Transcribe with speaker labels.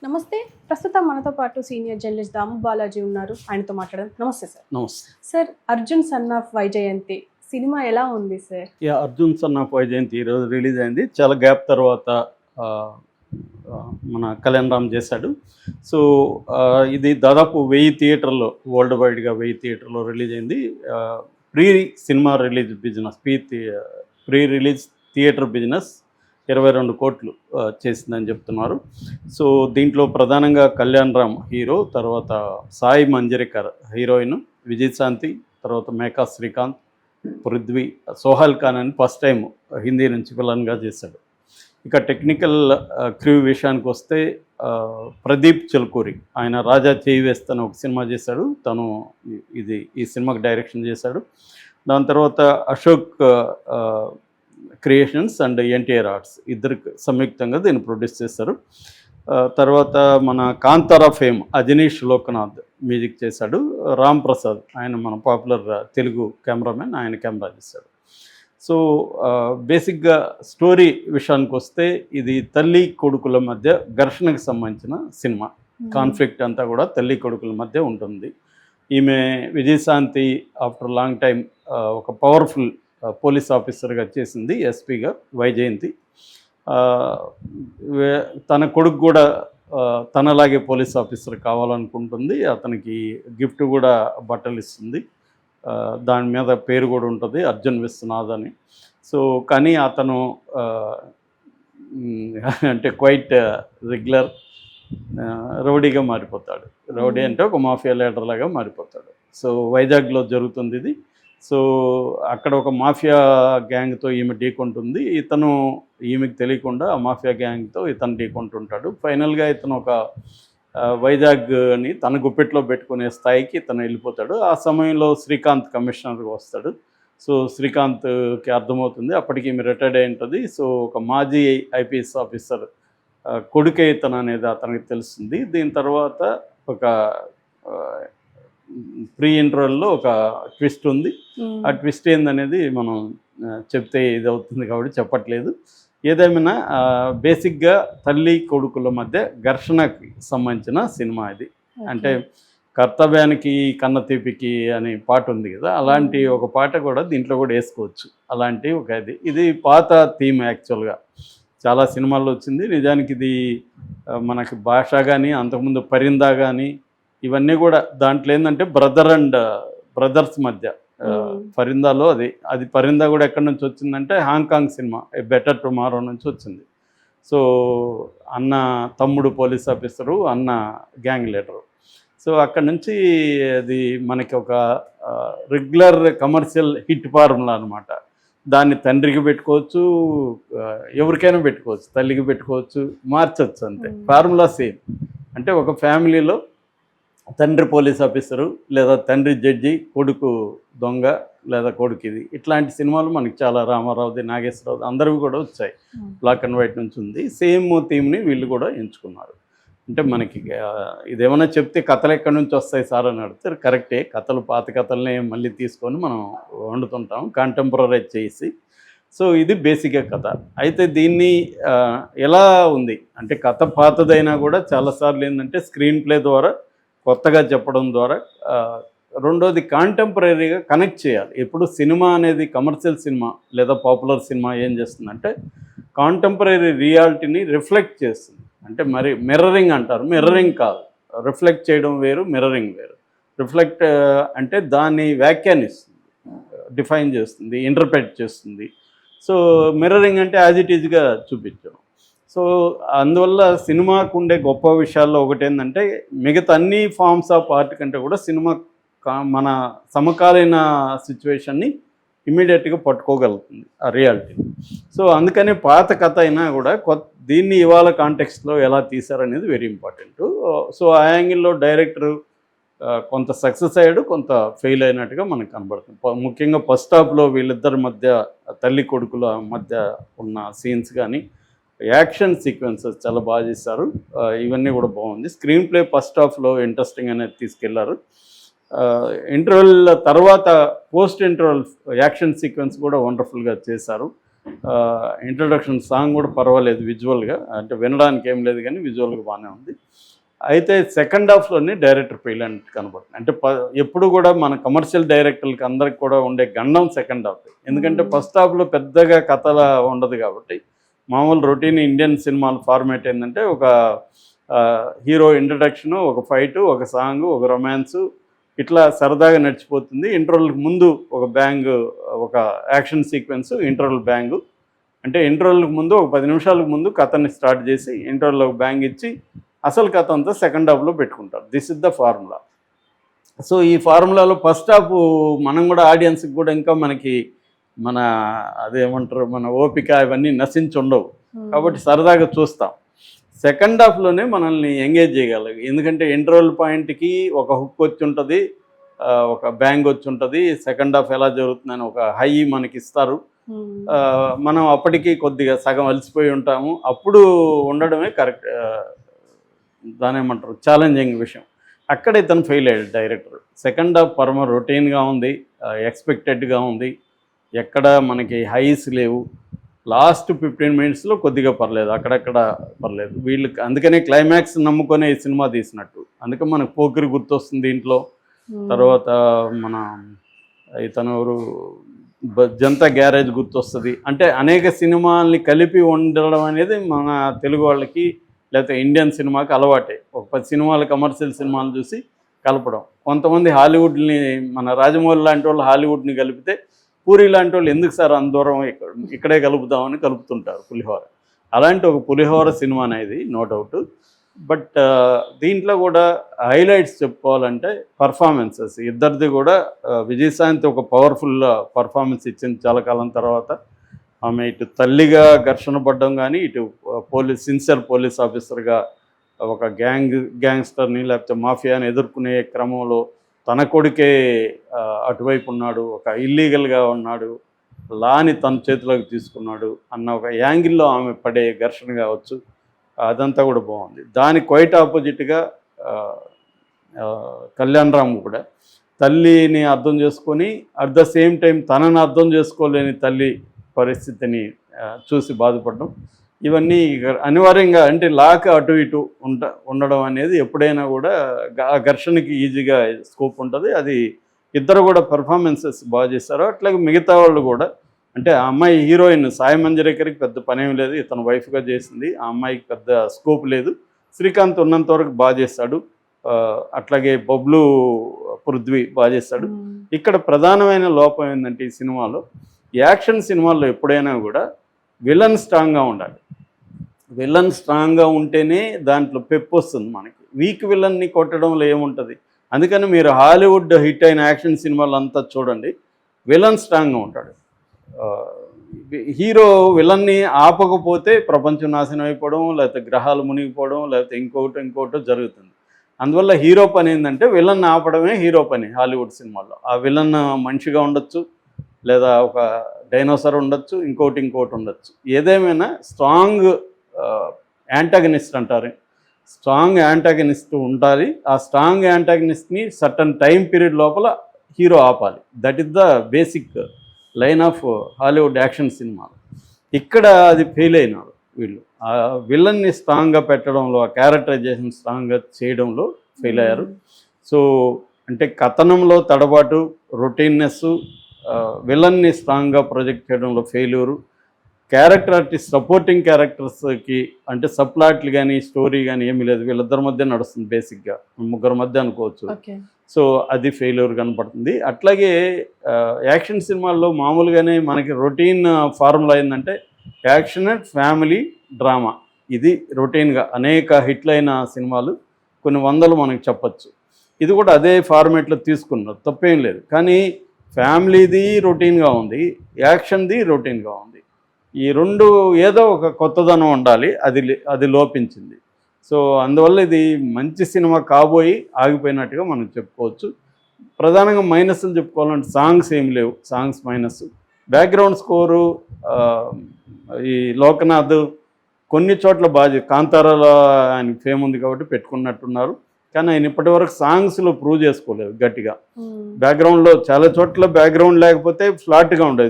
Speaker 1: నమస్తే. ప్రస్తుతం మనతో పాటు సీనియర్ జర్నలిస్ట్ దాము బాలాజీ ఉన్నారు. ఆయనతో మాట్లాడదాం. నమస్తే సార్.
Speaker 2: నమస్తే.
Speaker 1: Sir, 'Arjun son of Vyjayanthi' cinema ఎలా ఉంది sir?
Speaker 2: Arjun son of Vyjayanthi ఈరోజు రిలీజ్ అయింది. చాలా గ్యాప్ తర్వాత మన కళ్యాణ్ రామ్ చేశాడు. సో ఇది దాదాపు 1000 థియేటర్లో, వరల్డ్ వైడ్గా 1000 థియేటర్లో రిలీజ్ అయింది. Pre cinema release business, pre release theatre business 22 కోట్లు చేసిందని చెప్తున్నారు. సో దీంట్లో ప్రధానంగా కళ్యాణ్ రామ్ హీరో, తర్వాత సాయి మంజరేకర్ హీరోయిన్, విజయశాంతి, తర్వాత మేకా శ్రీకాంత్, పృథ్వీ, సోహల్ ఖాన్ అని ఫస్ట్ టైం హిందీ నుంచి విలన్గా చేశాడు. ఇక టెక్నికల్ క్రూ విషయానికి వస్తే ప్రదీప్ చిల్కూరి, ఆయన రాజా చేయి వేస్తాను ఒక సినిమా చేశాడు, తను ఈ సినిమాకి డైరెక్షన్ చేశాడు. దాని తర్వాత Ashok creations and NTR arts ఇద్దరు సంయుక్తంగా దీన్ని ప్రొడ్యూస్ చేశారు. తర్వాత మన కాంతారా ఫేమ్ అజనీష్ లోకనాథ్ మ్యూజిక్ చేశాడు. రామ్ ప్రసాద్, ఆయన మన పాపులర్ తెలుగు కెమెరామెన్, ఆయన కెమెరా చేశాడు. సో బేసిక్గా స్టోరీ విషయానికి వస్తే ఇది తల్లి కొడుకుల మధ్య ఘర్షణకు సంబంధించిన సినిమా. కాన్ఫ్లిక్ట్ అంతా కూడా తల్లి కొడుకుల మధ్య ఉంటుంది. ఈమె విజయశాంతి ఆఫ్టర్ లాంగ్ టైం ఒక పవర్ఫుల్ పోలీస్ ఆఫీసర్గా చేసింది, ఎస్పీగా, వైజయంతి. తన కొడుకు కూడా తనలాగే పోలీస్ ఆఫీసర్ కావాలనుకుంటుంది. అతనికి గిఫ్ట్ కూడా బట్టలు ఇస్తుంది, దాని మీద పేరు కూడా ఉంటుంది, అర్జున్ విశ్వనాథ్ అని. సో కానీ అతను అంటే క్వైట్ రెగ్యులర్ రౌడీగా మారిపోతాడు. రౌడీ అంటే ఒక మాఫియా లీడర్ లాగా మారిపోతాడు. సో వైజాగ్లో జరుగుతుంది ఇది. సో అక్కడ ఒక మాఫియా గ్యాంగ్తో ఈమె ఢీకొంటుంది. ఇతను ఈమెకు తెలియకుండా ఆ మాఫియా గ్యాంగ్తో ఇతను ఢీకొంటుంటాడు. ఫైనల్గా ఇతను ఒక వైజాగ్ని తన గుప్పెట్లో పెట్టుకునే స్థాయికి ఇతను వెళ్ళిపోతాడు. ఆ సమయంలో శ్రీకాంత్ కమిషనర్గా వస్తాడు. సో శ్రీకాంత్కి అర్థమవుతుంది, అప్పటికి ఈమె రిటైర్డ్ అయి ఉంటుంది. సో ఒక మాజీ ఐపీఎస్ ఆఫీసర్ కొడుకే ఇతను అనేది అతనికి తెలుస్తుంది. దీని తర్వాత ఒక ప్రీ ఇంటర్వెల్లో ఒక ట్విస్ట్ ఉంది. ఆ ట్విస్ట్ ఏందనేది మనం చెప్తే ఇది అవుతుంది కాబట్టి చెప్పట్లేదు. ఏదేమైనా బేసిక్గా తల్లి కొడుకుల మధ్య ఘర్షణకి సంబంధించిన సినిమా ఇది. అంటే కర్తవ్యానికి కన్నతీపికి అనే పాట ఉంది కదా, అలాంటి ఒక పాట కూడా దీంట్లో కూడా వేసుకోవచ్చు. అలాంటి ఒక ఇది పాత థీమ్ యాక్చువల్గా చాలా సినిమాల్లో వచ్చింది. నిజానికి ఇది మనకి భాష కానీ, అంతకుముందు పరిందా కానీ, ఇవన్నీ కూడా దాంట్లో ఏంటంటే బ్రదర్ అండ్ బ్రదర్స్ మధ్య పరిందాలో అది పరిందా కూడా ఎక్కడి నుంచి వచ్చిందంటే హాంకాంగ్ సినిమా ఏ బెటర్ టుమారో నుంచి వచ్చింది. సో అన్న తమ్ముడు పోలీస్ ఆఫీసరు, అన్న గ్యాంగ్ లీడరు. సో అక్కడ నుంచి అది మనకి ఒక రెగ్యులర్ కమర్షియల్ హిట్ ఫార్ములా అనమాట. దాన్ని తండ్రికి పెట్టుకోవచ్చు, ఎవరికైనా పెట్టుకోవచ్చు, తల్లికి పెట్టుకోవచ్చు, మార్చవచ్చు, అంతే. Formula same. అంటే ఒక ఫ్యామిలీలో తండ్రి పోలీస్ ఆఫీసరు, లేదా తండ్రి జడ్జి, కొడుకు దొంగ, లేదా కొడుకు ఇది. ఇట్లాంటి సినిమాలు మనకి చాలా, రామారావుది, నాగేశ్వరరావుది, అందరివి కూడా వచ్చాయి. బ్లాక్ అండ్ వైట్ నుంచి ఉంది. సేమ్ థీమ్ని వీళ్ళు కూడా ఎంచుకున్నారు. అంటే మనకి ఇదేమన్నా చెప్తే కథలు ఎక్కడి నుంచి వస్తాయి సార్ అని అడిగితే కరెక్టే. కథలు, పాత కథలనే మళ్ళీ తీసుకొని మనం వండుతుంటాం, కాంటెంపరీ చేసి. సో ఇది బేసిక్గా కథ. అయితే దీన్ని ఎలా ఉంది అంటే, కథ పాతదైనా కూడా చాలాసార్లు ఏంటంటే స్క్రీన్ ప్లే ద్వారా కొత్తగా చెప్పడం ద్వారా, రెండోది కాంటెంపరీగా కనెక్ట్ చేయాలి. ఎప్పుడు సినిమా అనేది కమర్షియల్ సినిమా లేదా పాపులర్ సినిమా ఏం చేస్తుందంటే కాంటెంపరీ రియాలిటీని రిఫ్లెక్ట్ చేస్తుంది. అంటే మరి మిర్రరింగ్ అంటారు, మిర్రరింగ్ కాదు. రిఫ్లెక్ట్ చేయడం వేరు, మిర్రరింగ్ వేరు. రిఫ్లెక్ట్ అంటే దాన్ని వ్యాఖ్యానిస్తుంది, డిఫైన్ చేస్తుంది, ఇంటర్ప్రెట్ చేస్తుంది. సో మిర్రరింగ్ అంటే యాజ్ ఇట్ ఈజ్గా చూపించడం. సో అందువల్ల సినిమాకు ఉండే గొప్ప విషయాల్లో ఒకటి ఏంటంటే, మిగతా అన్ని ఫార్మ్స్ ఆఫ్ ఆర్ట్ కంటే కూడా సినిమా మన సమకాలీన సిచ్యువేషన్ని ఇమీడియట్గా పట్టుకోగలుగుతుంది, ఆ రియాలిటీని. సో అందుకని పాత కథ అయినా కూడా దీన్ని ఇవాళ కాంటెక్స్ట్లో ఎలా తీశారనేది వెరీ ఇంపార్టెంట్. సో ఆ యాంగిల్లో డైరెక్టర్ కొంత సక్సెస్ అయ్యాడు, కొంత ఫెయిల్ అయినట్టుగా మనకు కనబడుతుంది. ముఖ్యంగా ఫస్ట్ హాఫ్లో వీళ్ళిద్దరి మధ్య, తల్లి కొడుకుల మధ్య ఉన్న సీన్స్ కానీ, యాక్షన్ సీక్వెన్సెస్ చాలా బాగా చేశారు. ఇవన్నీ కూడా బాగుంది. స్క్రీన్ ప్లే ఫస్ట్ హాఫ్లో ఇంట్రెస్టింగ్ అనేది తీసుకెళ్లారు. ఇంటర్వెల్ తర్వాత పోస్ట్ ఇంటర్వెల్ యాక్షన్ సీక్వెన్స్ కూడా వండర్ఫుల్గా చేశారు. ఇంట్రడక్షన్ సాంగ్ కూడా పర్వాలేదు విజువల్గా, అంటే వినడానికి ఏం లేదు కానీ విజువల్గా బాగానే ఉంది. అయితే సెకండ్ హాఫ్లోనే డైరెక్టర్ ఫెయిల్ కనబడుతుంది. అంటే ఎప్పుడు కూడా మన కమర్షియల్ డైరెక్టర్లకి అందరికి కూడా ఉండే గండం సెకండ్ హాఫ్. ఎందుకంటే ఫస్ట్ హాఫ్లో పెద్దగా కథల ఉండదు కాబట్టి, మామూలు రొటీన్ ఇండియన్ సినిమాల ఫార్మేట్ ఏంటంటే ఒక హీరో ఇంట్రడక్షను, ఒక ఫైటు, ఒక సాంగు, ఒక రొమాన్సు, ఇట్లా సరదాగా నడిచిపోతుంది. ఇంటర్వల్కి ముందు ఒక బ్యాంగ్, ఒక యాక్షన్ సీక్వెన్స్, ఇంటర్వల్ బ్యాంగు. అంటే ఇంటర్వల్కి ముందు ఒక 10 నిమిషాలకు ముందు కథని స్టార్ట్ చేసి ఇంటర్వల్లో ఒక బ్యాంగ్ ఇచ్చి అసలు కథ అంతా సెకండ్ హాఫ్లో పెట్టుకుంటారు. This is the formula. So ఈ ఫార్ములాలో ఫస్ట్ హాఫ్ మనం కూడా ఆడియన్స్కి కూడా ఇంకా మనకి మన అదేమంటారు మన ఓపిక ఇవన్నీ నశించి ఉండవు కాబట్టి సరదాగా చూస్తాం. సెకండ్ హాఫ్లోనే మనల్ని ఎంగేజ్ చేయగలరు. ఎందుకంటే ఇంటర్వల్ పాయింట్కి ఒక హుక్ వచ్చి ఉంటుంది, ఒక బ్యాంగ్ వచ్చి ఉంటుంది, సెకండ్ హాఫ్ ఎలా జరుగుతుందని ఒక హై మనకి ఇస్తారు. మనం అప్పటికి కొద్దిగా సగం అలసిపోయి ఉంటాము. అప్పుడు ఉండడమే కరెక్ట్, దాని ఏమంటారు ఛాలెంజింగ్ విషయం. అక్కడ ఇతను ఫెయిల్ అయ్యాడు డైరెక్టర్. సెకండ్ హాఫ్ పరమ రొటీన్గా ఉంది, ఎక్స్పెక్టెడ్గా ఉంది, ఎక్కడ మనకి హైస్ లేవు. లాస్ట్ 15 మినిట్స్లో కొద్దిగా పర్లేదు, అక్కడక్కడ పర్లేదు. వీళ్ళకి అందుకనే క్లైమాక్స్ నమ్ముకొనే ఈ సినిమా తీసినట్టు. అందుకే మనకు పోకిరి గుర్తొస్తుంది దీంట్లో. తర్వాత మన ఇతను ఎవరు జనతా గ్యారేజ్ గుర్తొస్తుంది. అంటే అనేక సినిమాల్ని కలిపి ఉండడం అనేది మన తెలుగు వాళ్ళకి లేకపోతే ఇండియన్ సినిమాకి అలవాటే. ఒక 10 సినిమాలు కమర్షియల్ సినిమాలు చూసి కలపడం. కొంతమంది హాలీవుడ్ని, మన రాజమౌళి లాంటి వాళ్ళు హాలీవుడ్ని కలిపితే పూరి లాంటి వాళ్ళు ఎందుకు సార్ అంత దూరం ఇక్కడే కలుపుదామని కలుపుతుంటారు పులిహోర. అలాంటి ఒక పులిహోర సినిమా అనేది నో డౌట్. బట్ దీంట్లో కూడా హైలైట్స్ చెప్పుకోవాలంటే పర్ఫార్మెన్సెస్ ఇద్దరిది కూడా. విజయశాంతి ఒక పవర్ఫుల్ పర్ఫార్మెన్స్ ఇచ్చింది చాలా కాలం తర్వాత. ఆమె ఇటు తల్లిగా ఘర్షణ పడ్డం కానీ, ఇటు సిన్సియర్ పోలీస్ ఆఫీసర్గా ఒక గ్యాంగ్స్టర్ని లేకపోతే మాఫియాని ఎదుర్కొనే క్రమంలో తన కొడుకే అటువైపు ఉన్నాడు, ఒక ఇల్లీగల్గా ఉన్నాడు, లాని తన చేతిలోకి తీసుకున్నాడు అన్న ఒక యాంగిల్లో ఆమె పడే ఘర్షణ కావచ్చు, అదంతా కూడా బాగుంది. దానికి క్వైట్ ఆపోజిట్గా కళ్యాణ్ రామ్ కూడా తల్లిని అర్థం చేసుకొని అట్ ద సేమ్ టైం తనని అర్థం చేసుకోలేని తల్లి పరిస్థితిని చూసి బాధపడడం, ఇవన్నీ అనివార్యంగా అంటే లాక్ అటు ఇటు ఉండడం అనేది ఎప్పుడైనా కూడా ఆ ఘర్షణకి ఈజీగా స్కోప్ ఉంటుంది. అది ఇద్దరు కూడా పెర్ఫార్మెన్సెస్ బాగా చేస్తారు. అట్లాగే మిగతా వాళ్ళు కూడా, అంటే ఆ అమ్మాయి హీరోయిన్ సాయి మంజరేకర్కి పెద్ద పనేం లేదు, ఇతను వైఫ్గా చేసింది, ఆ అమ్మాయికి పెద్ద స్కోప్ లేదు. శ్రీకాంత్ ఉన్నంత వరకు బాగా చేస్తాడు, అట్లాగే బబ్లు పృథ్వీ బాగా చేస్తాడు. ఇక్కడ ప్రధానమైన లోపం ఏంటంటే ఈ సినిమాలో, యాక్షన్ సినిమాల్లో ఎప్పుడైనా కూడా విలన్ స్ట్రాంగ్గా ఉండాలి. విలన్ స్ట్రాంగ్గా ఉంటేనే దాంట్లో పెప్పు వస్తుంది మనకి. వీక్ విలన్ని కొట్టడంలో ఏముంటుంది? అందుకని మీరు హాలీవుడ్ హిట్ అయిన యాక్షన్ సినిమాలు అంతా చూడండి, విలన్ స్ట్రాంగ్గా ఉంటాడు. హీరో విలన్ని ఆపకపోతే ప్రపంచం నాశనం అయిపోవడం, లేకపోతే గ్రహాలు మునిగిపోవడం, లేకపోతే ఇంకోటో జరుగుతుంది. అందువల్ల హీరో పని ఏంటంటే విలన్ ఆపడమే హీరో పని హాలీవుడ్ సినిమాల్లో. ఆ విలన్ మనిషిగా ఉండొచ్చు, లేదా ఒక డైనోసార్ ఉండొచ్చు, ఇంకోటి ఉండొచ్చు. ఏదేమైనా స్ట్రాంగ్ యాంటాగనిస్ట్ అంటారు, స్ట్రాంగ్ యాంటాగనిస్ట్ ఉండాలి. ఆ స్ట్రాంగ్ యాంటాగనిస్ట్ని సర్టన్ టైం పీరియడ్ లోపల హీరో ఆపాలి. That is the basic line of Hollywood action సినిమాలు. ఇక్కడ అది ఫెయిల్ అయినారు వీళ్ళు. ఆ విలన్ని స్ట్రాంగ్గా పెట్టడంలో, ఆ క్యారెక్టరైజేషన్ స్ట్రాంగ్గా చేయడంలో ఫెయిల్ అయ్యారు. సో అంటే కథనంలో తడబాటు, రొటీన్నెస్, విలన్ని స్ట్రాంగ్గా ప్రొజెక్ట్ చేయడంలో ఫెయిల్యూరు. క్యారెక్టర్ ఆర్టిస్ట్ సపోర్టింగ్ క్యారెక్టర్స్కి అంటే సబ్ప్లాట్లు కానీ స్టోరీ కానీ ఏమీ లేదు, వీళ్ళిద్దరి మధ్య నడుస్తుంది బేసిక్గా, ముగ్గురు మధ్య అనుకోవచ్చు. సో అది ఫెయిల్యూర్ కనపడుతుంది. అట్లాగే యాక్షన్ సినిమాల్లో మామూలుగానే మనకి రొటీన్ ఫార్ములా ఏంటంటే యాక్షన్ అండ్ ఫ్యామిలీ డ్రామా, ఇది రొటీన్గా అనేక హిట్లైన సినిమాలు కొన్ని వందలు మనకి చెప్పచ్చు. ఇది కూడా అదే ఫార్మేట్లో తీసుకున్నారు, తప్పేం లేదు. కానీ ఫ్యామిలీది రొటీన్గా ఉంది, యాక్షన్ది రొటీన్గా ఉంది. ఈ రెండు ఏదో ఒక కొత్తదనం ఉండాలి, అది లోపించింది. సో అందువల్ల ఇది మంచి సినిమా కాబోయి ఆగిపోయినట్టుగా మనం చెప్పుకోవచ్చు. ప్రధానంగా మైనస్లు చెప్పుకోవాలంటే సాంగ్స్ ఏమి లేవు, సాంగ్స్ మైనస్. బ్యాక్గ్రౌండ్ స్కోరు ఈ లోకనాథ్ కొన్ని చోట్ల బాగా, కాంతారాలో ఆయన ఫేమ్ ఉంది కాబట్టి పెట్టుకున్నట్టున్నారు, కానీ ఆయన ఇప్పటివరకు సాంగ్స్లో ప్రూవ్ చేసుకోలేదు గట్టిగా. బ్యాక్గ్రౌండ్లో చాలా చోట్ల బ్యాక్గ్రౌండ్ లేకపోతే ఫ్లాట్గా ఉండేది